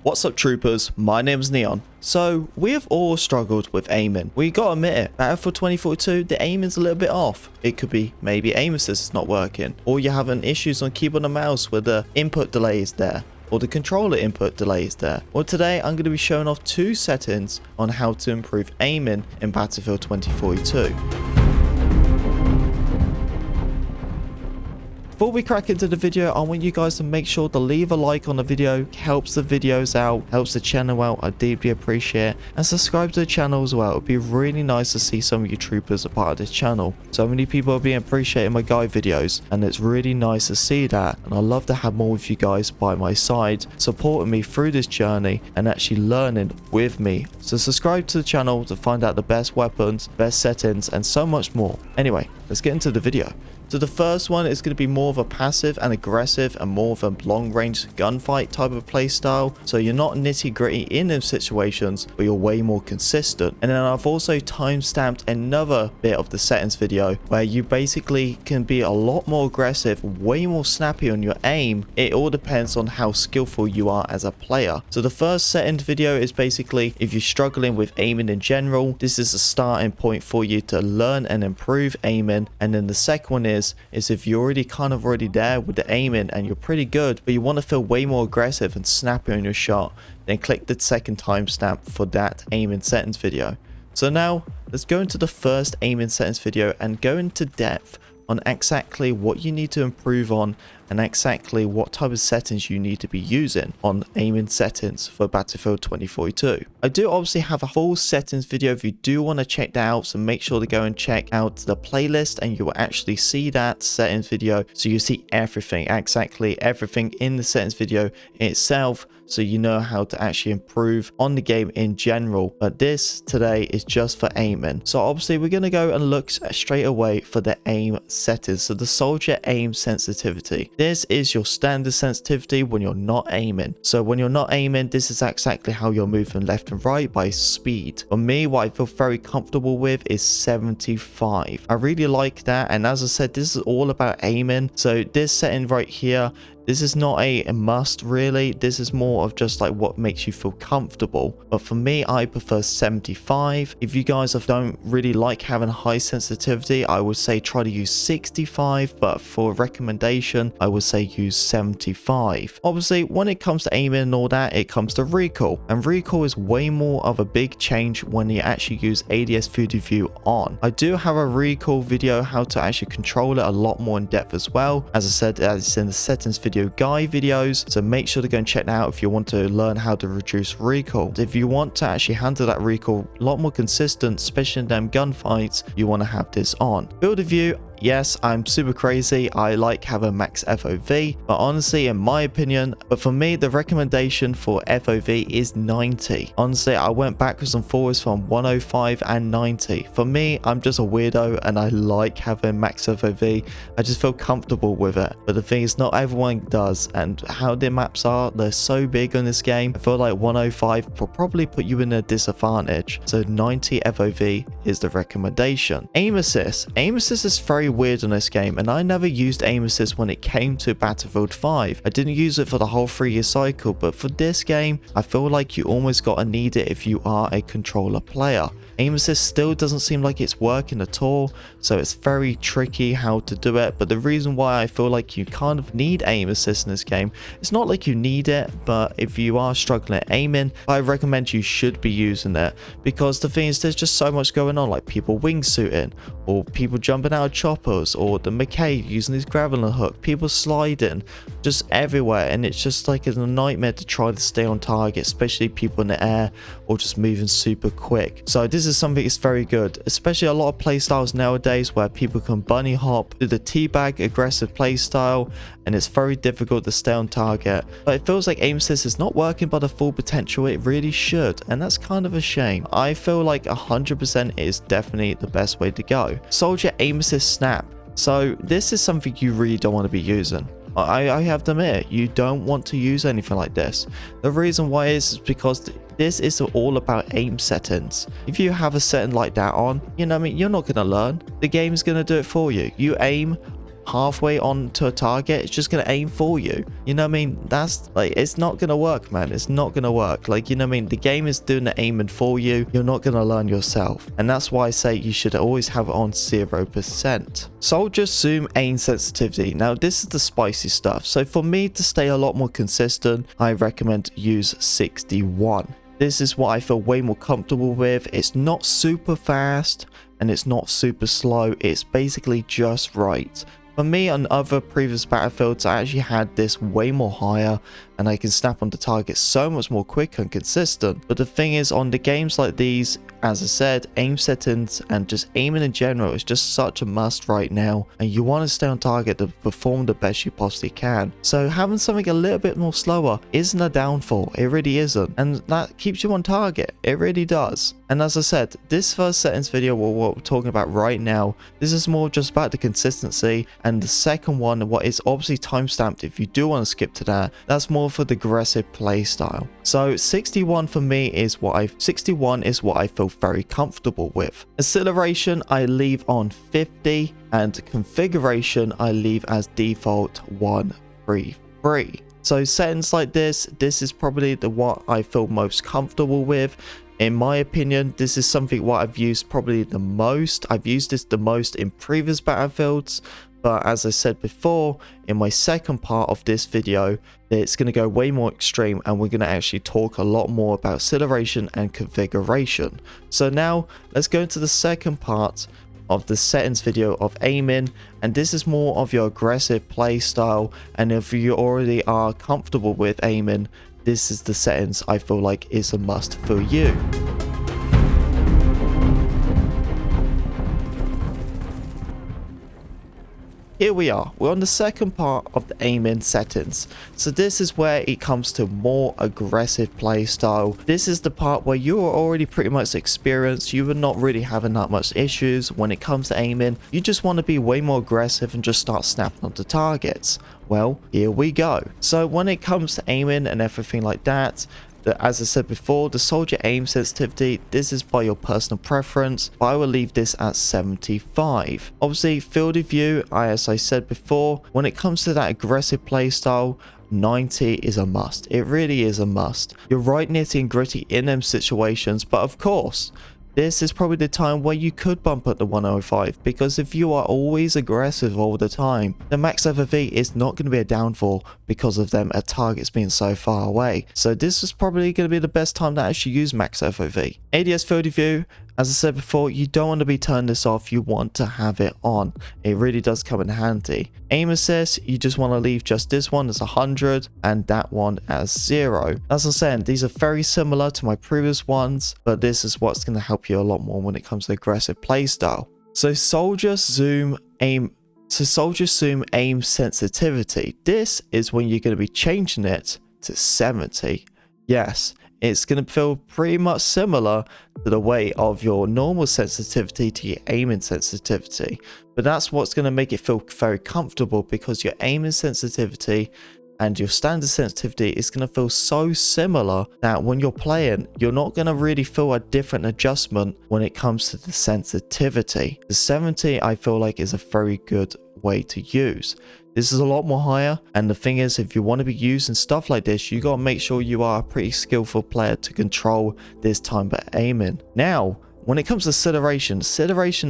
What's up troopers, my name's Neon. So, we have all struggled with aiming. We gotta admit it, Battlefield 2042, the aiming's a little bit off. It could be maybe aim assist is not working, or you're having issues on keyboard and mouse where the input delay is there, or the controller input delay is there. Well, today I'm going to be showing off 2 settings on how to improve aiming in Battlefield 2042. Before we crack into the video, I want you guys to make sure to leave a like on the video. It helps the videos out, helps the channel out. I deeply appreciate it. And subscribe to the channel as well. It would be really nice to see some of you troopers a part of this channel. So many people have been appreciating my guide videos, and it's really nice to see that. And I love to have more of you guys by my side, supporting me through this journey and actually learning with me. So subscribe to the channel to find out the best weapons, best settings, and so much more. Anyway, let's get into the video. So the first one is going to be more of a passive and aggressive and more of a long range gunfight type of play style. So you're not nitty gritty in those situations, but you're way more consistent. And then I've also timestamped another bit of the settings video where you basically can be a lot more aggressive, way more snappy on your aim. It all depends on how skillful you are as a player. So the first settings video is basically if you're struggling with aiming in general, this is a starting point for you to learn and improve aiming. And then the second one is if you're already there with the aiming and you're pretty good, but you want to feel way more aggressive and snappy on your shot, then click the second timestamp for that aiming settings video. So now let's go into the first aiming settings video and go into depth on exactly what you need to improve on and exactly what type of settings you need to be using on aiming settings for Battlefield 2042. I do obviously have a full settings video if you do want to check that out, so make sure to go and check out the playlist and you will actually see that settings video, so you see everything, exactly everything in the settings video itself, so you know how to actually improve on the game in general. But this today is just for aiming. So obviously we're going to go and look straight away for the aim settings. So the soldier aim sensitivity. This is your standard sensitivity when you're not aiming. So when you're not aiming, this is exactly how you're moving left and right by speed. For me, what I feel very comfortable with is 75. I really like that. And as I said, this is all about aiming. So this setting right here, this is not a must really. This is more of just like what makes you feel comfortable. But for me, I prefer 75. If you guys don't really like having high sensitivity, I would say try to use 65. But for recommendation, I would say use 75. Obviously, when it comes to aiming and all that, it comes to recoil. And recoil is way more of a big change when you actually use ADS field of view on. I do have a recoil video how to actually control it a lot more in depth as well. As I said, it's in the settings video guide videos, so make sure to go and check that out if you want to learn how to reduce recoil. If you want to actually handle that recoil a lot more consistent, especially in them gunfights, you want to have this on. Field of view, yes, I'm super crazy. I like having max FOV, but honestly, in my opinion, but for me, the recommendation for FOV is 90. Honestly, I went backwards and forwards from 105 and 90. For me, I'm just a weirdo and I like having max FOV. I just feel comfortable with it. But the thing is, not everyone does, and how the maps are, they're so big on this game. I feel like 105 will probably put you in a disadvantage. So 90 FOV is the recommendation. Aim assist. Aim assist is very weird on this game, and I never used aim assist when it came to Battlefield 5. I didn't use it for the whole 3-year cycle, but for this game, I feel like you almost gotta need it if you are a controller player. Aim assist still doesn't seem like it's working at all, so it's very tricky how to do it. But the reason why I feel like you kind of need aim assist in this game, it's not like you need it, but if you are struggling at aiming, I recommend you should be using it, because the thing is, there's just so much going on, like people wingsuiting, or people jumping out of choppers, or the McKay using his grappling hook, people sliding just everywhere, and it's just like a nightmare to try to stay on target, especially people in the air or just moving super quick. So this is something that's very good, especially a lot of playstyles nowadays where people can bunny hop, do the teabag aggressive playstyle, and it's very difficult to stay on target. But it feels like aim assist is not working by the full potential it really should, and that's kind of a shame. I feel like 100% is definitely the best way to go. Soldier aim assist snap. So this is something you really don't want to be using. I have to admit, you don't want to use anything like this. The reason why is because this is all about aim settings. If you have a setting like that on, you know what I mean, you're not going to learn. The game's going to do it for you. You aim, halfway onto a target, it's just gonna aim for you. You know what I mean? That's like, it's not gonna work, man. It's not gonna work. Like, you know what I mean? The game is doing the aiming for you. You're not gonna learn yourself. And that's why I say you should always have it on 0%. Soldier zoom aim sensitivity. Now this is the spicy stuff. So for me to stay a lot more consistent, I recommend use 61. This is what I feel way more comfortable with. It's not super fast and it's not super slow. It's basically just right. For me, on other previous battlefields, I actually had this way more higher and I can snap on the target so much more quick and consistent. But the thing is, on the games like these, as I said, aim settings and just aiming in general is just such a must right now, and you want to stay on target to perform the best you possibly can. So having something a little bit more slower isn't a downfall. It really isn't, and that keeps you on target. It really does. And as I said, this first settings video, what we're talking about right now, this is more just about the consistency, and the second one, what is obviously timestamped if you do want to skip to that, that's more for the aggressive play style. So 61 for me is what I feel very comfortable with. Acceleration I leave on 50, and configuration I leave as default 133. So settings like this is probably the what I feel most comfortable with. In my opinion, this is something what I've used probably the most. I've used this the most in previous battlefields, but as I said before, in my second part of this video, it's going to go way more extreme and we're going to actually talk a lot more about acceleration and configuration. So now let's go into the second part of the settings video of aiming, and this is more of your aggressive play style, and if you already are comfortable with aiming, this is the settings I feel like is a must for you. Here we are, we're on the second part of the aiming settings. So this is where it comes to more aggressive play style. This is the part where you are already pretty much experienced. You are not really having that much issues when it comes to aiming. You just want to be way more aggressive and just start snapping onto targets. Well, here we go. So when it comes to aiming and everything like that, as I said before, the soldier aim sensitivity, this is by your personal preference, but I will leave this at 75. Obviously, field of view, as I said before, when it comes to that aggressive play style, 90 is a must. It really is a must. You're right nitty and gritty in them situations, but of course, this is probably the time where you could bump up the 105, because if you are always aggressive all the time, the max FOV is not going to be a downfall because of them at targets being so far away. So this is probably going to be the best time to actually use max FOV. ADS field of view, as I said before, you don't want to be turning this off, you want to have it on. It really does come in handy. Aim assist, you just want to leave just this one as 100 and that one as 0. As I'm saying, these are very similar to my previous ones, but this is what's going to help you a lot more when it comes to aggressive playstyle. So soldier zoom aim sensitivity. This is when you're going to be changing it to 70. Yes, it's going to feel pretty much similar to the way of your normal sensitivity to your aiming sensitivity, but that's what's going to make it feel very comfortable, because your aiming sensitivity and your standard sensitivity is going to feel so similar that when you're playing, you're not going to really feel a different adjustment when it comes to the sensitivity. The 70 I feel like is a very good way to use. This is a lot more higher, and the thing is, if you want to be using stuff like this, you got to make sure you are a pretty skillful player to control this time of aiming. Now, when it comes to acceleration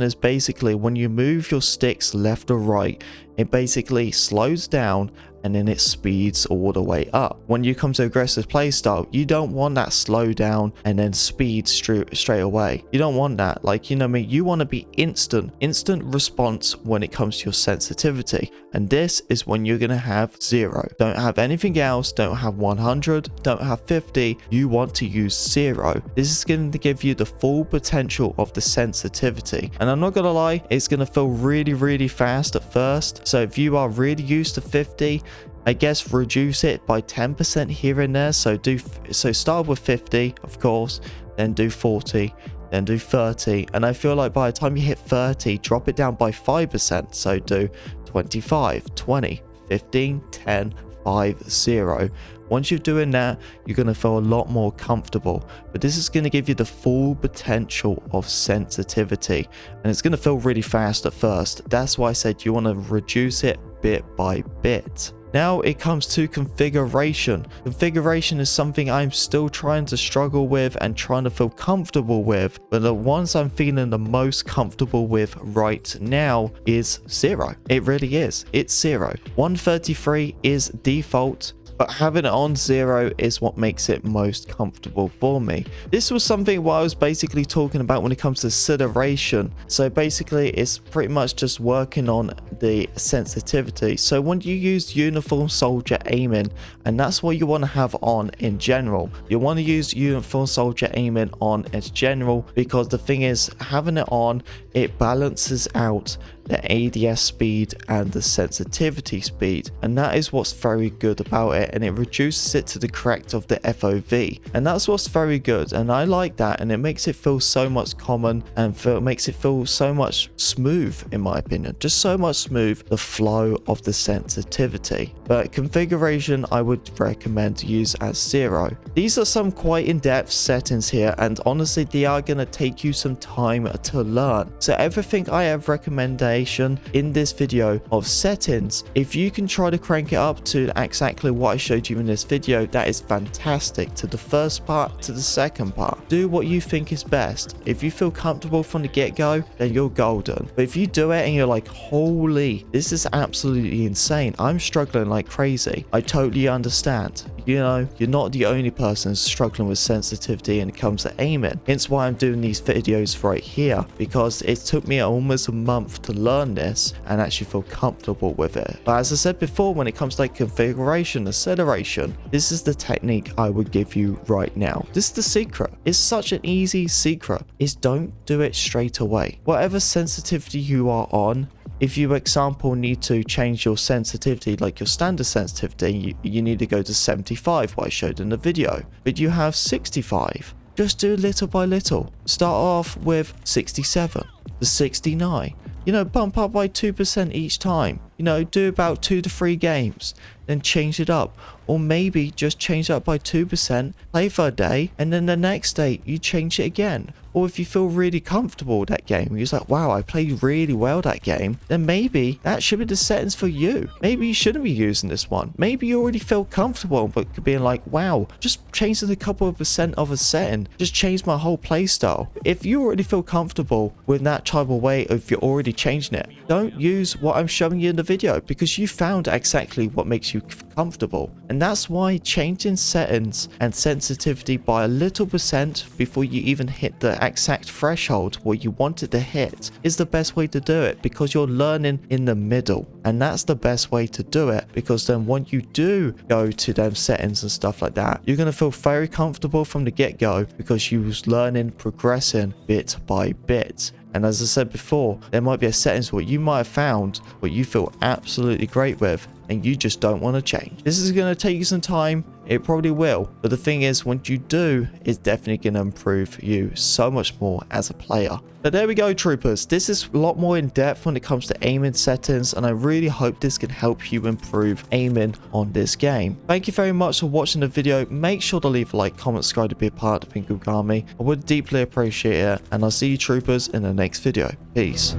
is basically when you move your sticks left or right, it basically slows down and then it speeds all the way up. When you come to aggressive playstyle, you don't want that slow down and then speed straight away. You don't want that. Like, you know what I mean? You want to be instant response when it comes to your sensitivity. And this is when you're going to have 0. Don't have anything else. Don't have 100. Don't have 50. You want to use 0. This is going to give you the full potential of the sensitivity. And I'm not going to lie, it's going to feel really, really fast at first. So if you are really used to 50, I guess reduce it by 10% here and there. So start with 50, of course, then do 40, then do 30. And I feel like by the time you hit 30, drop it down by 5%. So do 25, 20, 15, 10, 50. Once you're doing that, you're going to feel a lot more comfortable. But this is going to give you the full potential of sensitivity. And it's going to feel really fast at first. That's why I said you want to reduce it bit by bit. Now it comes to configuration. Configuration is something I'm still trying to struggle with and trying to feel comfortable with. But the ones I'm feeling the most comfortable with right now is 0. It really is. It's 0. 133 is default. But having it on 0 is what makes it most comfortable for me. This was something what I was basically talking about when it comes to acceleration. So basically it's pretty much just working on the sensitivity. So when you use uniform soldier aiming, and that's what you want to have on in general. You want to use uniform soldier aiming on as general, because the thing is, having it on, it balances out the ADS speed and the sensitivity speed, and that is what's very good about it, and it reduces it to the correct of the FOV, and that's what's very good, and I like that, and it makes it feel so much common and makes it feel so much smooth, in my opinion, just so much smooth, the flow of the sensitivity. But configuration I would recommend to use as 0. These are some quite in-depth settings here, and honestly they are going to take you some time to learn. So everything I have recommended in this video of settings, if you can try to crank it up to exactly what I showed you in this video, that is fantastic. To the first part, to the second part, do what you think is best. If you feel comfortable from the get-go, then you're golden. But if you do it and you're like, holy, this is absolutely insane, I'm struggling like crazy, I totally understand. You know, you're not the only person struggling with sensitivity when it comes to aiming. Hence why I'm doing these videos right here, because it took me almost a month to learn this and actually feel comfortable with it. But as I said before, when it comes to like configuration, acceleration, this is the technique I would give you right now. This is the secret. It's such an easy secret. Is don't do it straight away. Whatever sensitivity you are on, if you, example, need to change your sensitivity, like your standard sensitivity, you need to go to 75, what I showed in the video, but you have 65. Just do little by little. Start off with 67 to 69. You know, bump up by 2% each time. You know, do about 2 to 3 games, then change it up. Or maybe just change it up by 2%, play for a day, and then the next day you change it again. Or if you feel really comfortable with that game, you're like, wow, I played really well that game, then maybe that should be the settings for you. Maybe you shouldn't be using this one. Maybe you already feel comfortable, but being like, wow, just changing a couple of % of a setting, just change my whole play style. If you already feel comfortable with that type of way, if you're already changing it, don't use what I'm showing you in the video, because you found exactly what makes you comfortable. And that's why changing settings and sensitivity by a little % before you even hit the exact threshold where you want it to hit is the best way to do it, because you're learning in the middle, and that's the best way to do it, because then when you do go to them settings and stuff like that, you're going to feel very comfortable from the get-go, because you was learning, progressing bit by bit. And as I said before, there might be a settings where you might have found what you feel absolutely great with, and you just don't want to change. This is going to take you some time. It probably will. But the thing is, once you do, it's definitely going to improve you so much more as a player. But there we go, troopers. This is a lot more in depth when it comes to aiming settings, and I really hope this can help you improve aiming on this game. Thank you very much for watching the video. Make sure to leave a like, comment, subscribe to be a part of the Pink Army. I would deeply appreciate it, and I'll see you, troopers, in the next video. Peace.